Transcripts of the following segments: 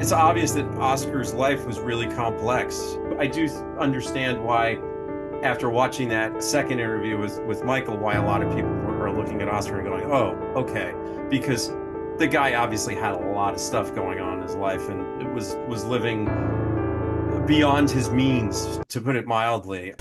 It's obvious that Oscar's life was really complex. I do understand why, after watching that second interview with Michael, why a lot of people are looking at Oscar and going, "Oh, okay," because the guy obviously had a lot of stuff going on in his life and it was living beyond his means, to put it mildly.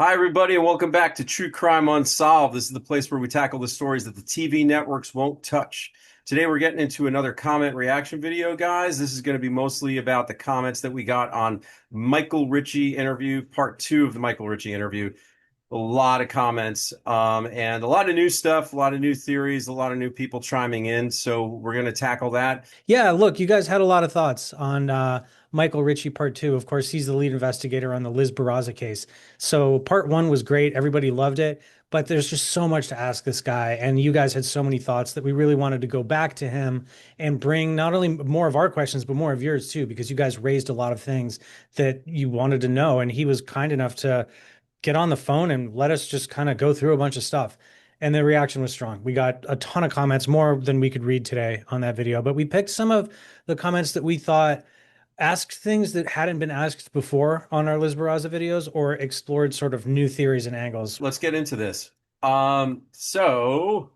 Hi, everybody, and welcome back to True Crime Unsolved. This is the place where we tackle the stories that the TV networks won't touch. Today, we're getting into another comment reaction video, guys. This is going to be mostly about the comments that we got on Michael Ritchie interview, part two of the Michael Ritchie interview. A lot of comments, and a lot of new stuff, a lot of new theories, a lot of new people chiming in. So we're going to tackle that. Yeah, look, you guys had a lot of thoughts on Michael Ritchie part two. Of course, he's the lead investigator on the Liz Barraza case. So part one was great. Everybody loved it, but there's just so much to ask this guy. And you guys had so many thoughts that we really wanted to go back to him and bring not only more of our questions, but more of yours too, because you guys raised a lot of things that you wanted to know. And he was kind enough to get on the phone and let us just kind of go through a bunch of stuff. And the reaction was strong. We got a ton of comments, more than we could read today on that video, but we picked some of the comments that we thought asked things that hadn't been asked before on our Liz Barraza videos or explored sort of new theories and angles. Let's get into this. So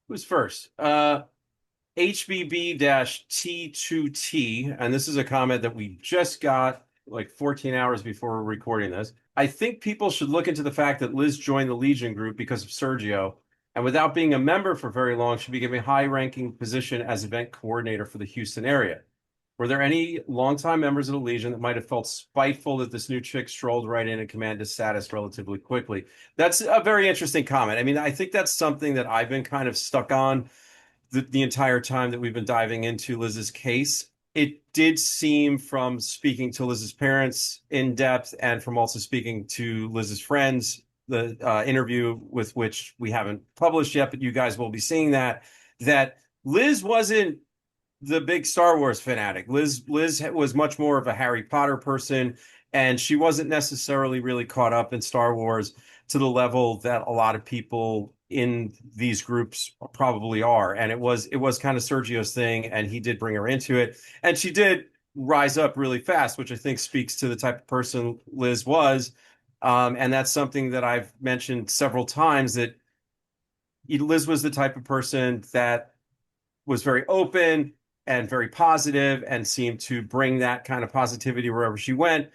who's first? HBB-T2T, and this is a comment that we just got like 14 hours before we're recording this. I think people should look into the fact that Liz joined the Legion group because of Sergio, and without being a member for very long, should be given a high-ranking position as event coordinator for the Houston area. Were there any longtime members of the Legion that might have felt spiteful that this new chick strolled right in and commanded status relatively quickly? That's a very interesting comment. I mean, I think that's something that I've been kind of stuck on the entire time that we've been diving into Liz's case. It did seem, from speaking to Liz's parents in depth and from also speaking to Liz's friends, the interview with which we haven't published yet, but you guys will be seeing that Liz wasn't the big Star Wars fanatic. Liz was much more of a Harry Potter person, and she wasn't necessarily really caught up in Star Wars to the level that a lot of people in these groups probably are. And it was kind of Sergio's thing, and he did bring her into it, and she did rise up really fast, which I think speaks to the type of person Liz was. And that's something that I've mentioned several times, that Liz was the type of person that was very open and very positive and seemed to bring that kind of positivity wherever she went.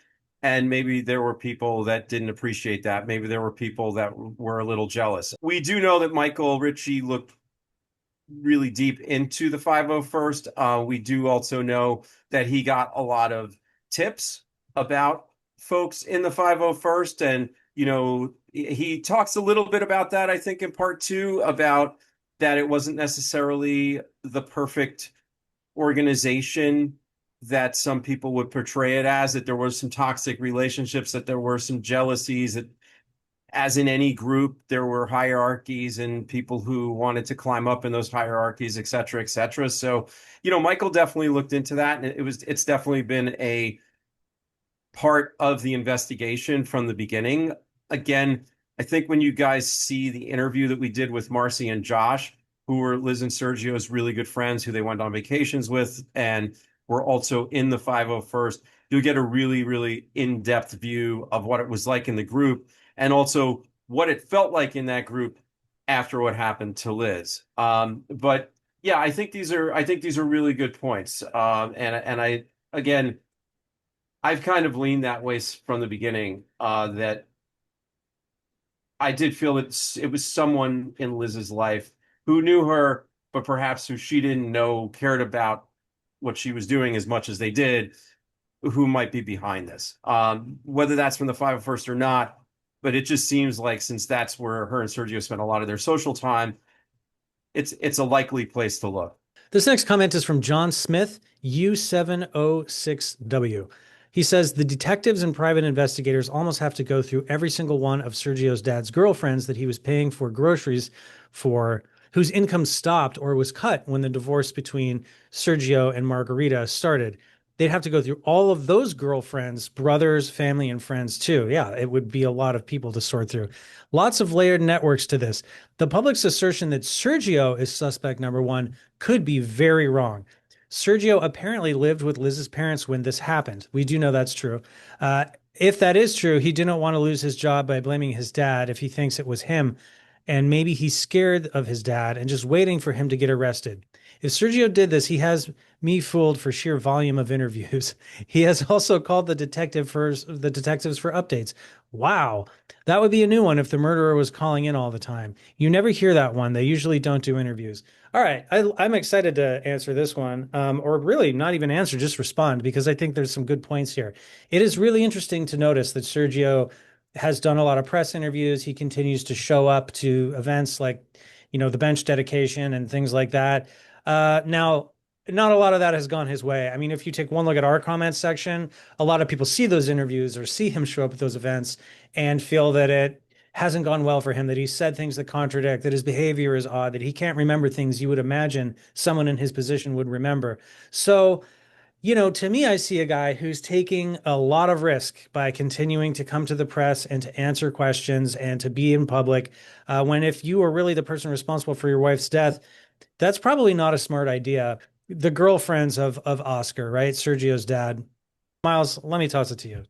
And maybe there were people that didn't appreciate that. Maybe there were people that were a little jealous. We do know that Michael Ritchie looked really deep into the 501st. We do also know that he got a lot of tips about folks in the 501st. And, he talks a little bit about that, I think, in part two, about that it wasn't necessarily the perfect organization that some people would portray it as, that there was some toxic relationships, that there were some jealousies, that as in any group, there were hierarchies and people who wanted to climb up in those hierarchies, et cetera, et cetera. So, Michael definitely looked into that, and it's definitely been a part of the investigation from the beginning. Again, I think when you guys see the interview that we did with Marcy and Josh, who were Liz and Sergio's really good friends, who they went on vacations with, and were also in the 501st, you'll get a really, really in-depth view of what it was like in the group, and also what it felt like in that group after what happened to Liz. But yeah, I think these are really good points. And I, again, I've kind of leaned that way from the beginning, that I did feel it was someone in Liz's life who knew her, but perhaps who she didn't know cared about what she was doing as much as they did, who might be behind this. Whether that's from the 501st or not, but it just seems like, since that's where her and Sergio spent a lot of their social time, it's a likely place to look. This next comment is from John Smith, U706W. He says the detectives and private investigators almost have to go through every single one of Sergio's dad's girlfriends that he was paying for groceries for, whose income stopped or was cut when the divorce between Sergio and Margarita started. they'd have to go through all of those girlfriends, brothers, family, and friends too. Yeah, it would be a lot of people to sort through. Lots of layered networks to this. The public's assertion that Sergio is suspect number one could be very wrong. Sergio apparently lived with Liz's parents when this happened. We do know that's true. If that is true, he didn't want to lose his job by blaming his dad if he thinks it was him. And maybe he's scared of his dad and just waiting for him to get arrested. If Sergio did this, he has me fooled for sheer volume of interviews. He has also called the detectives for updates. Wow, that would be a new one if the murderer was calling in all the time. You never hear that one. They usually don't do interviews. All right, I'm excited to answer this one, or really not even answer, just respond because I think there's some good points here. It is really interesting to notice that Sergio has done a lot of press interviews. He continues to show up to events like, the bench dedication and things like that. Now, not a lot of that has gone his way. I mean, if you take one look at our comments section, a lot of people see those interviews or see him show up at those events and feel that it hasn't gone well for him, that he said things that contradict, that his behavior is odd, that he can't remember things you would imagine someone in his position would remember. So, to me, I see a guy who's taking a lot of risk by continuing to come to the press and to answer questions and to be in public. When if you are really the person responsible for your wife's death, that's probably not a smart idea. The girlfriends of Oscar, right? Sergio's dad. Miles, let me toss it to you.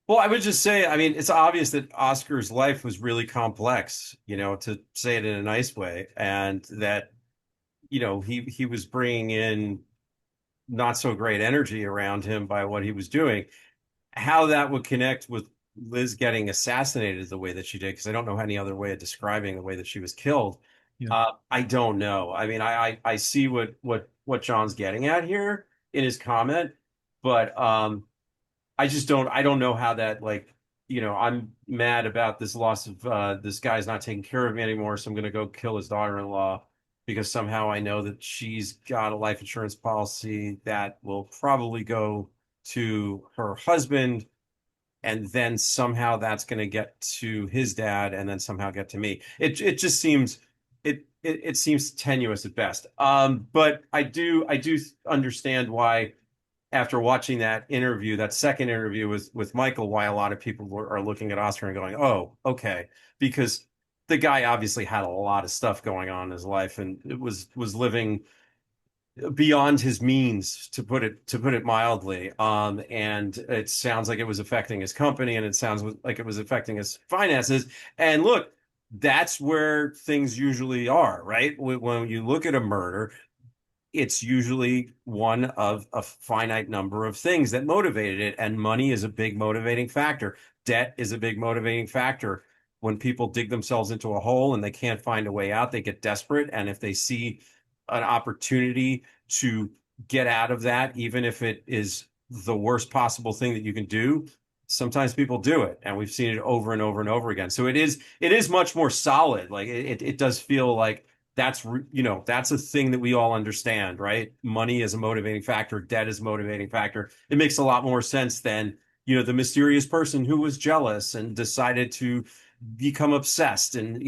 Well, I would just say, I mean, it's obvious that Oscar's life was really complex, to say it in a nice way, and that, he was bringing in not so great energy around him by what he was doing. How that would connect with Liz getting assassinated the way that she did, because I don't know any other way of describing the way that she was killed. Yeah. I don't know. I mean, I see what John's getting at here in his comment, but I don't know how that, like, I'm mad about this loss of this guy's not taking care of me anymore, so I'm gonna go kill his daughter-in-law because somehow I know that she's got a life insurance policy that will probably go to her husband, and then somehow that's gonna get to his dad and then somehow get to me. It just seems it seems tenuous at best. But I do understand why, after watching that interview, that second interview with Michael, why a lot of people are looking at Oscar and going, "Oh, okay," because the guy obviously had a lot of stuff going on in his life, and it was living beyond his means, to put it mildly. And it sounds like it was affecting his company, and it sounds like it was affecting his finances. And look, that's where things usually are, right? When you look at a murder, it's usually one of a finite number of things that motivated it. And money is a big motivating factor. Debt is a big motivating factor. When people dig themselves into a hole and they can't find a way out, they get desperate. And if they see an opportunity to get out of that, even if it is the worst possible thing that you can do, sometimes people do it. And we've seen it over and over and over again. So it is much more solid. Like it does feel like that's a thing that we all understand, right? Money is a motivating factor, debt is a motivating factor. It makes a lot more sense than, the mysterious person who was jealous and decided to become obsessed. And,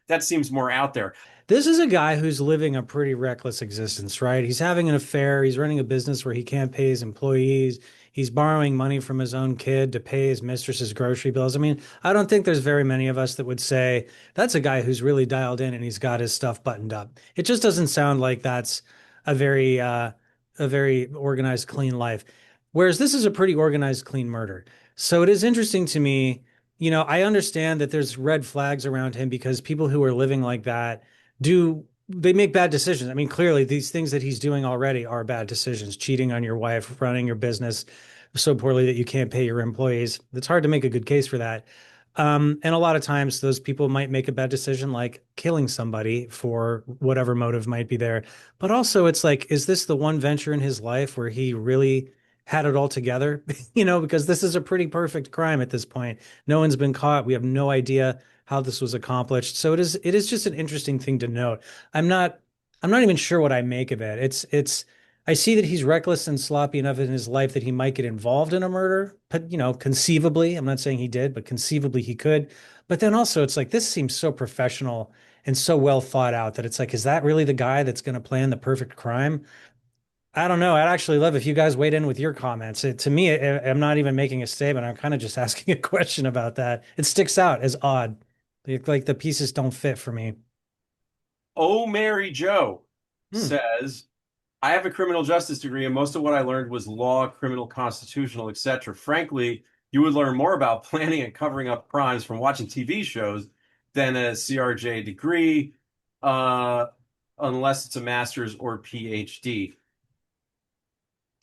that seems more out there. This is a guy who's living a pretty reckless existence, right? He's having an affair. He's running a business where he can't pay his employees. He's borrowing money from his own kid to pay his mistress's grocery bills. I mean, I don't think there's very many of us that would say that's a guy who's really dialed in and he's got his stuff buttoned up. It just doesn't sound like that's a very a very organized, clean life. Whereas this is a pretty organized, clean murder. So it is interesting to me. I understand that there's red flags around him because people who are living like that do they make bad decisions. I mean, clearly these things that he's doing already are bad decisions. Cheating on your wife, running your business so poorly that you can't pay your employees. It's hard to make a good case for that. And a lot of times those people might make a bad decision like killing somebody for whatever motive might be there. But also it's like, is this the one venture in his life where he really had it all together? Because this is a pretty perfect crime at this point. No one's been caught. We have no idea how this was accomplished. So it is just an interesting thing to note. I'm not I'm not even sure what I make of it. It's I see that he's reckless and sloppy enough in his life that he might get involved in a murder, but conceivably, I'm not saying he did, but conceivably he could. But then also it's like this seems so professional and so well thought out that it's like, is that really the guy that's going to plan the perfect crime? I don't know. I'd actually love if you guys weighed in with your comments. To me, I'm not even making a statement. I'm kind of just asking a question about that. It sticks out as odd. Like the pieces don't fit for me. Oh, Mary Joe Hmm. says, I have a criminal justice degree, and most of what I learned was law, criminal, constitutional, etc. Frankly, you would learn more about planning and covering up crimes from watching TV shows than a CRJ degree, uh, unless it's a master's or PhD.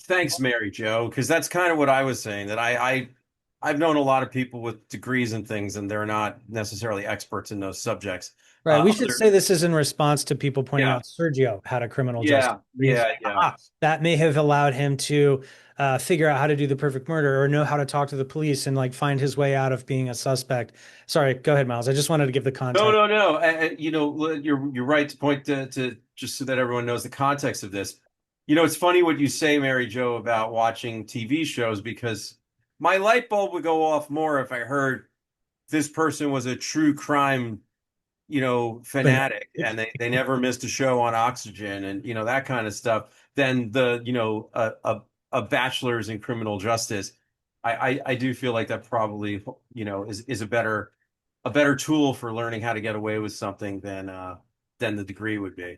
Thanks, Mary Jo, because that's kind of what I was saying. That I've known a lot of people with degrees and things, and they're not necessarily experts in those subjects. Right. We should Other, say this is in response to people pointing yeah, out Sergio had a criminal justice yeah, degree and yeah, saying, yeah. that may have allowed him to figure out how to do the perfect murder or know how to talk to the police and like find his way out of being a suspect. Sorry, go ahead, Miles. I just wanted to give the No, context. no, no. You're right to point to just so that everyone knows the context of this. It's funny what you say, Mary Jo, about watching TV shows because my light bulb would go off more if I heard this person was a true crime, fanatic, and they never missed a show on Oxygen and that kind of stuff. Than a bachelor's in criminal justice. I do feel like that probably is a better tool for learning how to get away with something than the degree would be.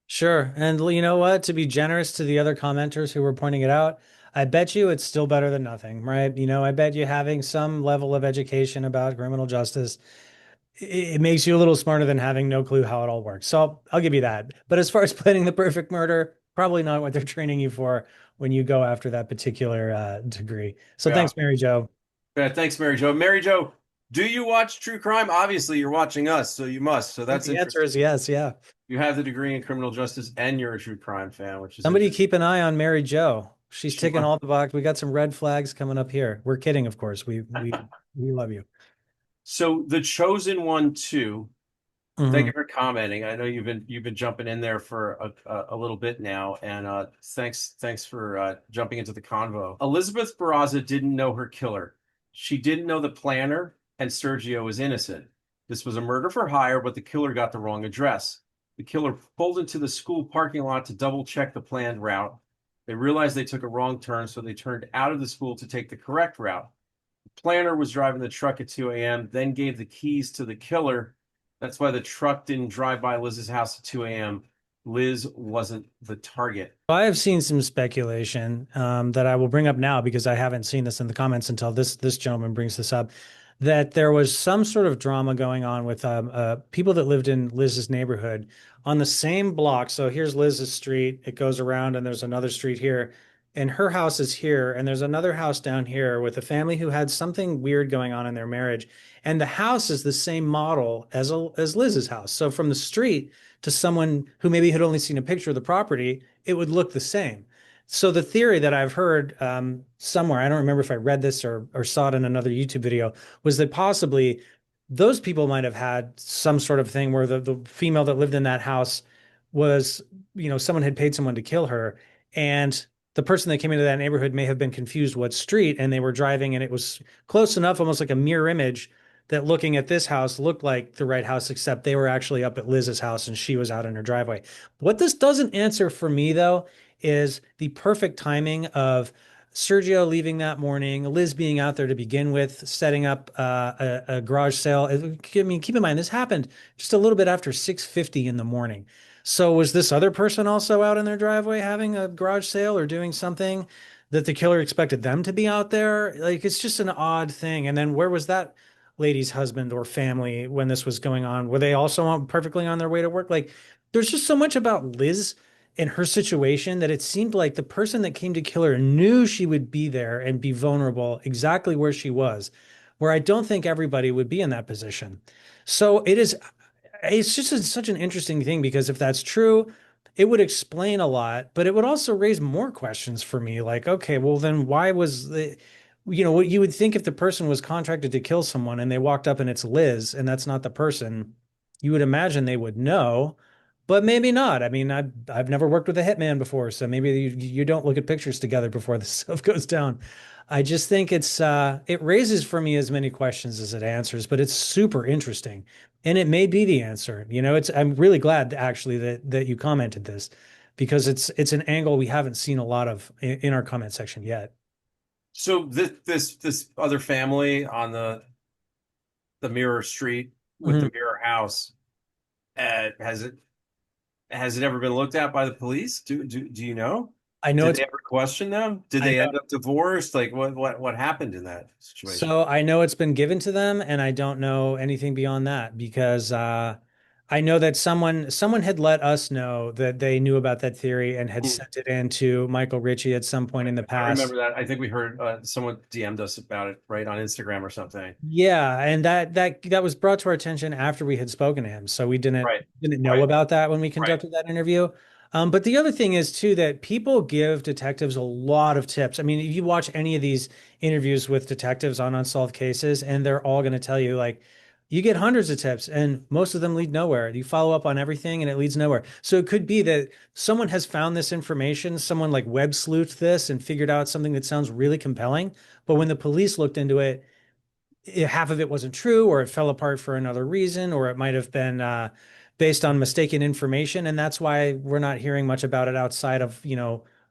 Sure. And you know what? To be generous to the other commenters who were pointing it out, I bet you it's still better than nothing, right? I bet you having some level of education about criminal justice, it makes you a little smarter than having no clue how it all works. So I'll give you that. But as far as planning the perfect murder, probably not what they're training you for when you go after that particular degree. So Yeah. thanks, Mary Jo. Yeah, thanks, Mary Jo. Mary Jo, do you watch true crime? Obviously, you're watching us, so you must. So I think that's the answer interesting. is yes. Yeah. You have the degree in criminal justice and you're a true crime fan, which is Somebody interesting. keep an eye on Mary Jo. She's She ticking must. all the box. We got some red flags coming up here. We're kidding, of course. We love you. So the chosen one too. Thank Mhm. you for commenting. I know you've been jumping in there for a little bit now, and thanks for jumping into the convo. Elizabeth Barraza didn't know her killer. She didn't know the planner, and Sergio was innocent. This was a murder for hire, but the killer got the wrong address. The killer pulled into the school parking lot to double check the planned route. They realized they took a wrong turn, so they turned out of the school to take the correct route. Planner was driving the truck at 2 a.m., then gave the keys to the killer. That's why the truck didn't drive by Liz's house at 2 a.m. Liz wasn't the target. I have seen some speculation that I will bring up now because I haven't seen this in the comments until this gentleman brings this up. That there was some sort of drama going on with people that lived in Liz's neighborhood on the same block. So here's Liz's street. It goes around, and there's another street here, and her house is here, and there's another house down here with a family who had something weird going on in their marriage, and the house is the same model as Liz's house. So from the street to someone who maybe had only seen a picture of the property, it would look the same. So the theory that I've heard somewhere, I don't remember if I read this or saw it in another YouTube video, was that possibly those people might have had some sort of thing where the female that lived in that house was, someone had paid someone to kill her, and the person that came into that neighborhood may have been confused what street, and they were driving, and it was close enough, almost like a mirror image, that looking at this house looked like the right house, except they were actually up at Liz's house and she was out in her driveway. What this doesn't answer for me, though, is the perfect timing of Sergio leaving that morning, Liz being out there to begin with, setting up a garage sale. I mean, keep in mind this happened just a little bit after 6:50 in the morning. So was this other person also out in their driveway having a garage sale or doing something that the killer expected them to be out there? Like it's just an odd thing. And then where was that lady's husband or family when this was going on? Were they also perfectly on their way to work? Like there's just so much about Liz in her situation that it seemed like the person that came to kill her knew she would be there and be vulnerable exactly where she was, where I don't think everybody would be in that position. So it's just such an interesting thing because if that's true, it would explain a lot, but it would also raise more questions for me. Like, okay, well, then why was what you would think if the person was contracted to kill someone and they walked up and it's Liz and that's not the person, you would imagine they would know, but maybe not. I mean, I've never worked with a hitman before, so maybe you don't look at pictures together before this stuff goes down. I just think it raises for me as many questions as it answers, but it's super interesting. And it may be the answer. It's I'm really glad actually that you commented this because it's an angle we haven't seen a lot of in our comment section yet. So this other family on the mirror street with Mhm. the mirror house, has it ever been looked at by the police? Do you know? I know Did it's they ever question them? Did I they know end up divorced? Like what happened in that situation? So I know it's been given to them, and I don't know anything beyond that because I know that someone had let us know that they knew about that theory and had Hmm. sent it in to Michael Ritchie at some point in the I remember past. that. I think we heard someone DM'd us about it, right, on Instagram or something. Yeah, and that was brought to our attention after we had spoken to him. So we Right, didn't know right, about that when we right. conducted that interview. But the other thing is too that people give detectives a lot of tips. I mean, if you watch any of these interviews with detectives on unsolved cases, and they're all going to tell you like you get hundreds of tips and most of them lead nowhere. You follow up on everything and it leads nowhere. So it could be that someone has found this information, someone like web sleuthed this and figured out something that sounds really compelling, but when the police looked into it, half of it wasn't true, or it fell apart for another reason, or it might have been based on mistaken information. And that's why we're not hearing much about it outside of,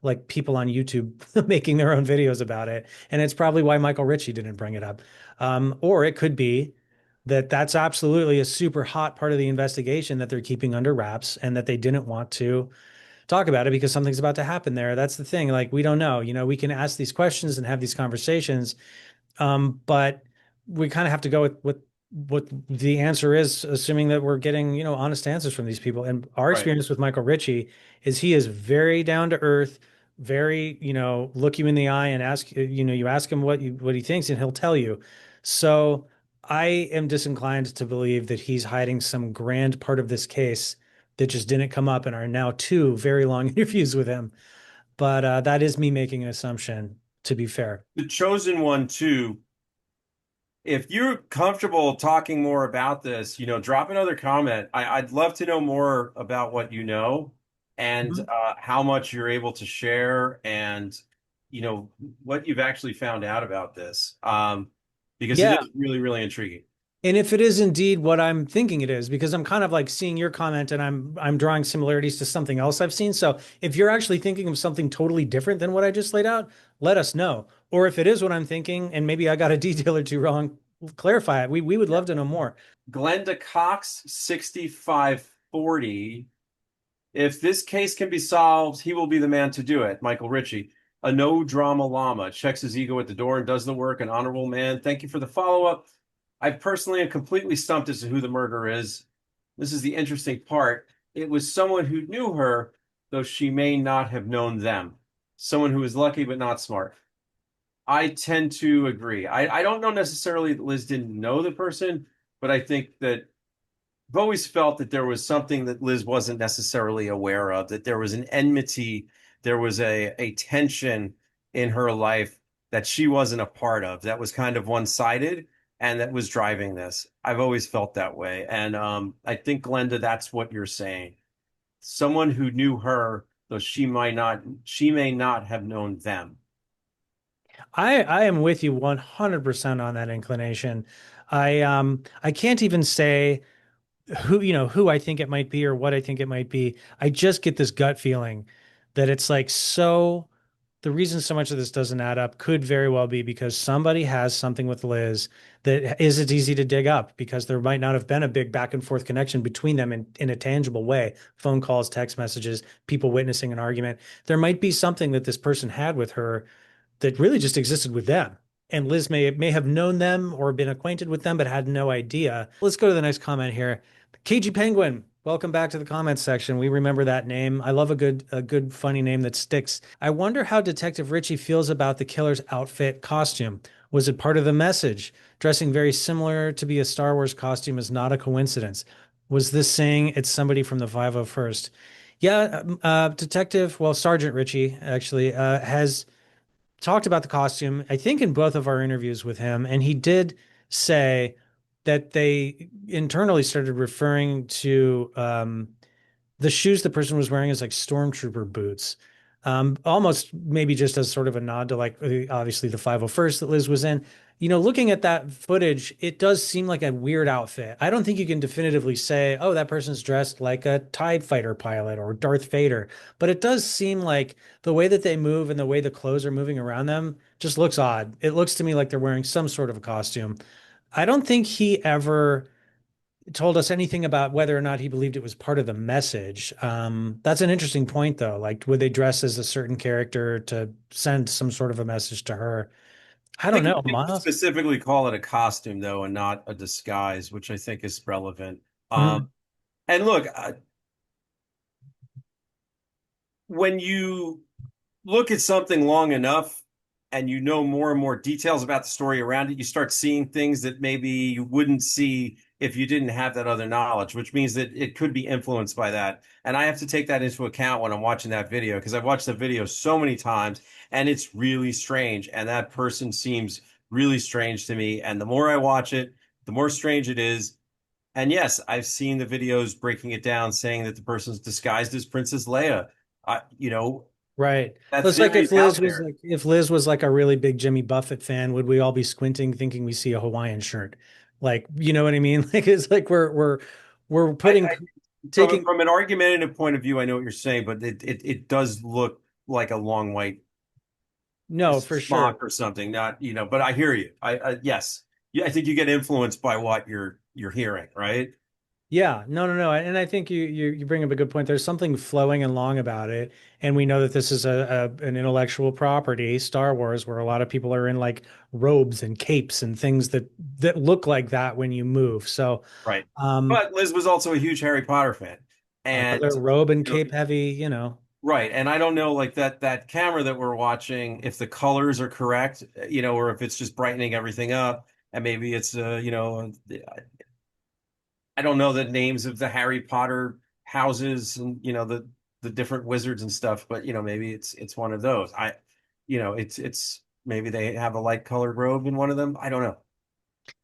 like people on YouTube making their own videos about it. And it's probably why Michael Ritchie didn't bring it up. Or it could be that that's absolutely a super hot part of the investigation that they're keeping under wraps and that they didn't want to talk about it because something's about to happen there. That's the thing. Like, we don't know. We can ask these questions and have these conversations, but we kind of have to go with what the answer is, assuming that we're getting, honest answers from these people. And our Right. experience with Michael Ritchie is he is very down to earth, very, look you in the eye and ask, you ask him what he thinks and he'll tell you. So I am disinclined to believe that he's hiding some grand part of this case that just didn't come up in our now two very long interviews with him. But that is me making an assumption, to be fair. The chosen one too. If you're comfortable talking more about this, drop another comment. I'd love to know more about what you know and Mhm. how much you're able to share and, you know, what you've actually found out about this. Because it Yeah. is really, really intriguing. And if it is indeed what I'm thinking it is, because I'm kind of like seeing your comment and I'm drawing similarities to something else I've seen. So if you're actually thinking of something totally different than what I just laid out, let us know. Or if it is what I'm thinking and maybe I got a detail or two wrong, clarify it. We would Yeah. love to know more. Glenda Cox, 6540. If this case can be solved, he will be the man to do it. Michael Ritchie, a no drama llama, checks his ego at the door and does the work. An honorable man. Thank you for the follow up. I personally am completely stumped as to who the murderer is. This is the interesting part. It was someone who knew her, though she may not have known them. Someone who was lucky but not smart. I tend to agree. I don't know necessarily that Liz didn't know the person, but I think that I've always felt that there was something that Liz wasn't necessarily aware of, that there was an enmity, there was a tension in her life that she wasn't a part of, that was kind of one-sided and that was driving this. I've always felt that way. And I think, Glenda, that's what you're saying. Someone who knew her, though she may not have known them. I am with you 100% on that inclination. I can't even say who I think it might be or what I think it might be. I just get this gut feeling that it's like so the reason so much of this doesn't add up could very well be because somebody has something with Liz that isn't easy to dig up because there might not have been a big back and forth connection between them in a tangible way. Phone calls, text messages, people witnessing an argument. There might be something that this person had with her that really just existed with them. And Liz may have known them or been acquainted with them, but had no idea. Let's go to the next comment here. KG Penguin, welcome back to the comments section. We remember that name. I love a good funny name that sticks. I wonder how Detective Ritchie feels about the killer's outfit costume. Was it part of the message? Dressing very similar to be a Star Wars costume is not a coincidence. Was this saying it's somebody from the 501st? Yeah, Sergeant Ritchie actually has talked about the costume, I think, in both of our interviews with him, and he did say that they internally started referring to the shoes the person was wearing as like stormtrooper boots. Almost maybe just as sort of a nod to like obviously the 501st that Liz was in. Looking at that footage, it does seem like a weird outfit. I don't think you can definitively say, oh, that person's dressed like a TIE fighter pilot or Darth Vader, but it does seem like the way that they move and the way the clothes are moving around them just looks odd. It looks to me like they're wearing some sort of a costume. I don't think he ever told us anything about whether or not he believed it was part of the message. That's an interesting point, though. Like, would they dress as a certain character to send some sort of a message to her? I I don't think know, we Miles. specifically call it a costume though, and not a disguise, which I think is relevant. Mhm. And look, when you look at something long enough and you know more and more details about the story around it, you start seeing things that maybe you wouldn't see if you didn't have that other knowledge, which means that it could be influenced by that. And I have to take that into account when I'm watching that video because I've watched the video so many times and it's really strange. And that person seems really strange to me. And the more I watch it, the more strange it is. And yes, I've seen the videos breaking it down, saying that the person's disguised as Princess Leia. Right. That Well, it's like theory is out there. if Liz was like a really big Jimmy Buffett fan, would we all be squinting thinking we see a Hawaiian shirt? Like, you know what I mean? Like it's like we're putting I taking from an argumentative point of view, I know what you're saying, but it does look like a long white no, for sure. smock or something. Not, but I hear you. Yes, yeah, I think you get influenced by what you're hearing, right? Yeah, no. And I think you bring up a good point. There's something flowing and long about it, and we know that this is an intellectual property, Star Wars, where a lot of people are in like robes and capes and things that look like that when you move. So, Right. um, But Liz was also a huge Harry Potter fan, and another robe and you know, cape heavy. right. And I don't know, like that camera that we're watching, if the colors are correct, or if it's just brightening everything up, and maybe it's I don't know the names of the Harry Potter houses and the different wizards and stuff, but maybe it's one of those. It's maybe they have a light colored robe in one of them. I don't know.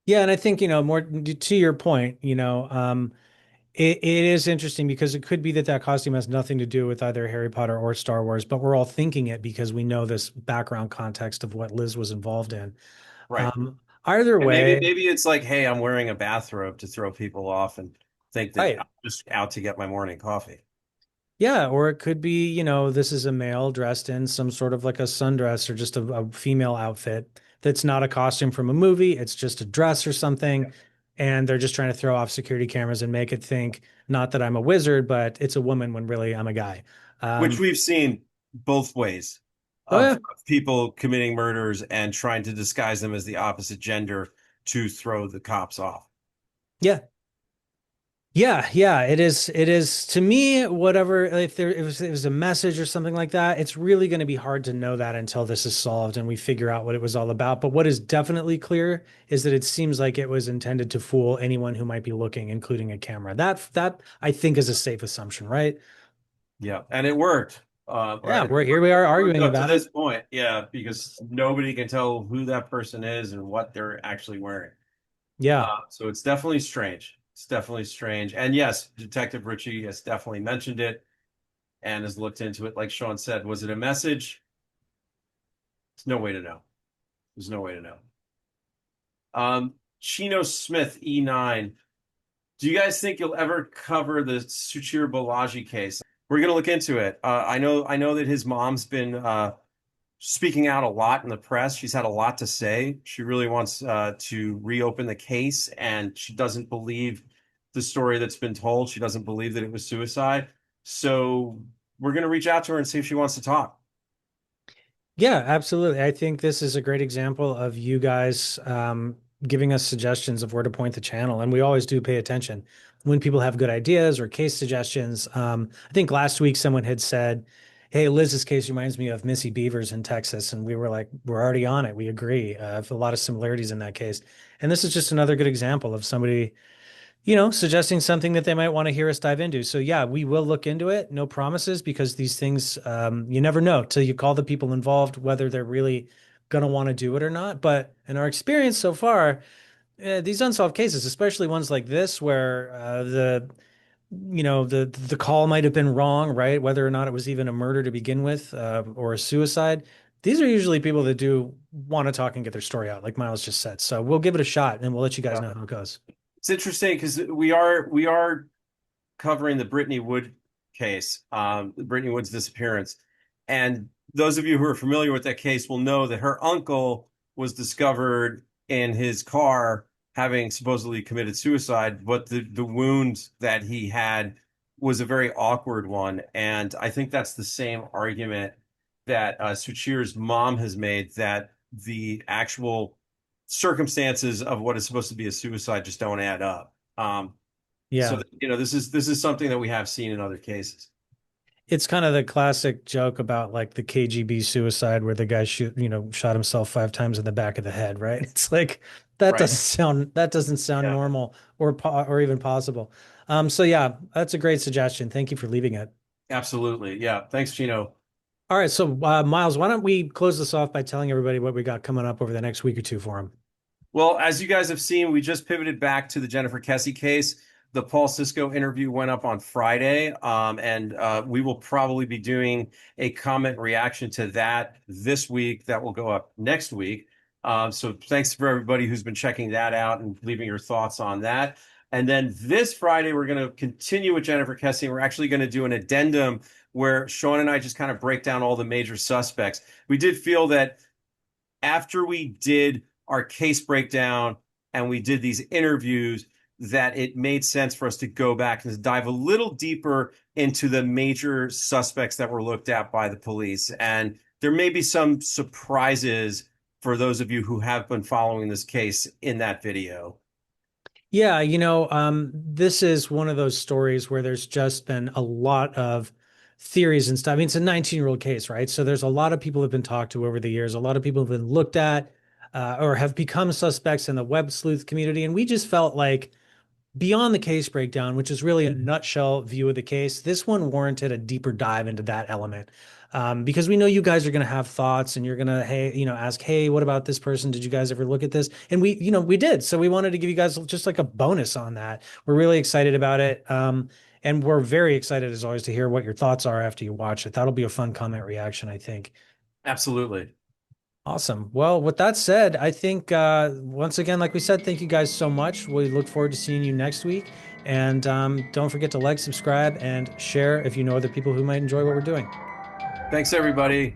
Yeah, and I think more to your point, it is interesting because it could be that that costume has nothing to do with either Harry Potter or Star Wars, but we're all thinking it because we know this background context of what Liz was involved in. Right. Um, Either And maybe way, maybe it's like, hey, I'm wearing a bathrobe to throw people off and think that right. I'm just out to get my morning coffee. Yeah, or it could be, this is a male dressed in some sort of like a sundress or just a female outfit that's not a costume from a movie. It's just a dress or something. And they're just trying to throw off security cameras and make it think not that I'm a wizard, but it's a woman when really I'm a guy. Which Um, we've seen both ways oh yeah, of people committing murders and trying to disguise them as the opposite gender to throw the cops off. yeah, yeah. It is to me, whatever, if it was a message or something like that, it's really going to be hard to know that until this is solved and we figure out what it was all about. But what is definitely clear is that it seems like it was intended to fool anyone who might be looking, including a camera. That I think is a safe assumption, right? Yeah, and it worked. Yeah, Right. we're here we are It worked arguing up to about it. this point. Yeah, because nobody can tell who that person is and what they're actually wearing. Yeah. So it's definitely strange. It's definitely strange. And yes, Detective Ritchie has definitely mentioned it and has looked into it. Like Sean said, was it a message? There's no way to know. There's no way to know. Chino Smith, E9. Do you guys think you'll ever cover the Suchir Balaji case? We're gonna look into it. I know that his mom's been speaking out a lot in the press. She's had a lot to say. She really wants to reopen the case, and she doesn't believe the story that's been told. She doesn't believe that it was suicide. So we're gonna reach out to her and see if she wants to talk. Yeah, absolutely. I think this is a great example of you guys giving us suggestions of where to point the channel. And we always do pay attention when people have good ideas or case suggestions. I think last week someone had said, hey, Liz's case reminds me of Missy Beavers in Texas. And we were like, we're already on it. We agree. A lot of similarities in that case. And this is just another good example of somebody suggesting something that they might want to hear us dive into. So yeah, we will look into it. No promises because these things, you never know till you call the people involved, whether they're really going to want to do it or not. But in our experience so far, these unsolved cases, especially ones like this, where the call might have been wrong, right? Whether or not it was even a murder to begin with, or a suicide. These are usually people that do want to talk and get their story out, like Miles just said. So we'll give it a shot and we'll let you guys Yeah. know how it goes. It's interesting because we are covering the Brittany Wood case, Brittany Wood's disappearance. And those of you who are familiar with that case will know that her uncle was discovered in his car having supposedly committed suicide, but the wound that he had was a very awkward one. And I think that's the same argument that Suchir's mom has made, that the actual circumstances of what is supposed to be a suicide just don't add up. So Yeah. this is something that we have seen in other cases. It's kind of the classic joke about like the KGB suicide where the guy shot himself 5 times in the back of the head, right? It's like Right. that doesn't sound Yeah, normal or even possible. So yeah, that's a great suggestion. Thank you for leaving it. absolutely. Yeah. Thanks, Gino. All right, so Miles, why don't we close this off by telling everybody what we got coming up over the next week or two for him? Well, as you guys have seen, we just pivoted back to the Jennifer Kesse case. The Paul Sisko interview went up on Friday, and we will probably be doing a comment reaction to that this week. That will go up next week. So thanks for everybody who's been checking that out and leaving your thoughts on that. And then this Friday, we're going to continue with Jennifer Kesse. We're actually going to do an addendum where Sean and I just kind of break down all the major suspects. We did feel that after we did our case breakdown and we did these interviews, that it made sense for us to go back and dive a little deeper into the major suspects that were looked at by the police. And there may be some surprises for those of you who have been following this case in that video. Yeah, this is one of those stories where there's just been a lot of theories and stuff. I mean, it's a 19-year-old case, right? So there's a lot of people have been talked to over the years. A lot of people have been looked at, or have become suspects in the web sleuth community. And we just felt like beyond the case breakdown, which is really a nutshell view of the case, this one warranted a deeper dive into that element. Because we know you guys are going to have thoughts and you're going to, hey, ask, hey, what about this person? Did you guys ever look at this? And we did. So we wanted to give you guys just like a bonus on that. We're really excited about it. And we're very excited as always to hear what your thoughts are after you watch it. That'll be a fun comment reaction, I think. Absolutely. Awesome. Well, with that said, I think once again, like we said, thank you guys so much. We look forward to seeing you next week. And don't forget to like, subscribe, and share if you know other people who might enjoy what we're doing. Thanks, everybody.